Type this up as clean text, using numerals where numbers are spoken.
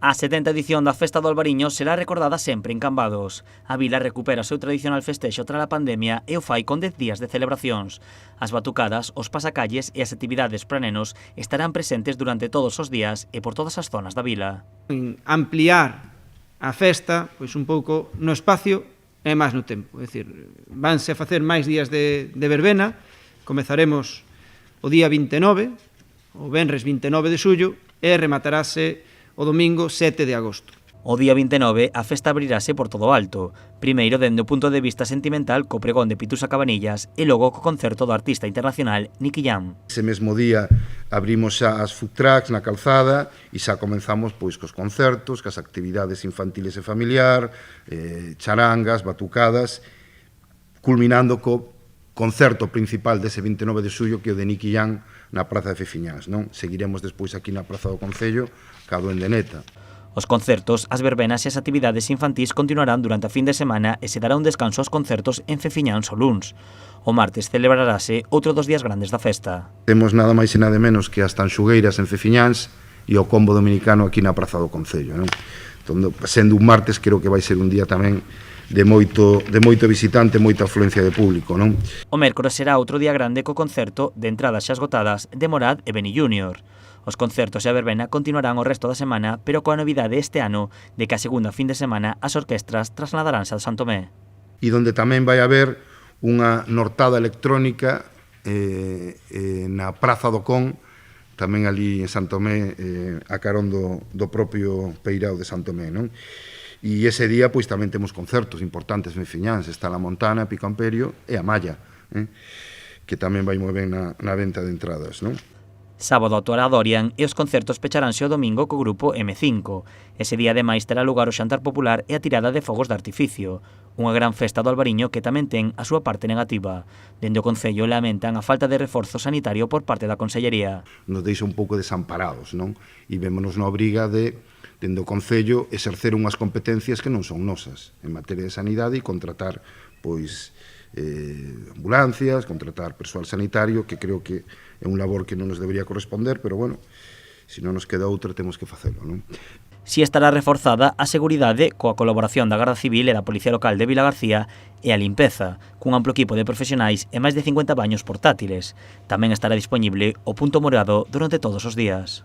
A 70ª edición da Festa do Albariño será recordada sempre en Cambados. A vila recupera o seu tradicional festexo tras a pandemia e o fai con 10 días de celebracións. As batucadas, os pasacalles e as actividades para nenos estarán presentes durante todos os días e por todas as zonas da vila. Ampliar a festa, pois un pouco no espacio e máis no tempo. É dicir, vanse a facer máis días de verbena, comezaremos o día 29, o venres 29 de xullo, e rematarase o domingo 7 de agosto. O día 29 a festa abrirase por todo o alto, primeiro dende o punto de vista sentimental co pregón de Pitusa Cabanillas e logo co concerto do artista internacional Nicky Jam. Ese mesmo día abrimos xa as food trucks na calzada e xa comenzamos pois cos concertos, cas actividades infantiles e familiar, charangas, batucadas, culminando co concerto principal dese 29 de xullo que é o de Nicky Jam na Praza de Fefiñáns, non? Seguiremos despois aquí na Praza do Concello, ca do Endeneta. Os concertos, as verbenas e as actividades infantís continuarán durante a fin de semana e se dará un descanso aos concertos en Fefiñáns o luns. O martes celebrarase outro dos días grandes da festa. Temos nada máis e nada menos que as Tanxugueiras en Fefiñáns e o Combo Dominicano aquí na Praza do Concello, non? Entón, sendo un martes, creo que vai ser un día tamén de moito visitante, moita afluencia de público, non? O mércores será outro día grande co concerto de entradas xa esgotadas de Morad e Beni Junior. Os concertos e a verbena continuarán o resto da semana, pero coa novidade este ano de que a segunda fin de semana as orquestras trasladaranse a San Tomé. E donde tamén vai haber unha nortada electrónica na Praza do Con, tamén ali en San Tomé, a carón do propio Peirao de San Tomé, non? E ese día, pois, tamén temos concertos importantes en Fefiñáns, está La Montana, Pico Amperio e a Malla, que tamén vai moi ben na venta de entradas, non? Sábado actuará Dorian e os concertos pecharanse o domingo co grupo M5. Ese día ademais terá lugar o xantar popular e a tirada de fogos de artificio. Unha gran festa do Albariño que tamén ten a súa parte negativa. Dende o Concello lamentan a falta de reforzo sanitario por parte da Consellería. Nos deixa un pouco desamparados, non? E vémonos na obriga de, dende o Concello, exercer unhas competencias que non son nosas en materia de sanidade e contratar, pois, ambulancias, contratar persoal sanitario, que creo que é un labor que non nos debería corresponder, pero, bueno, se non nos queda outra, temos que facelo, non? Si estará reforzada a seguridade coa colaboración da Garda Civil e da Policía Local de Vilagarcía e a limpeza, cun amplo equipo de profesionais e máis de 50 baños portátiles. Tamén estará disponible o punto morado durante todos os días.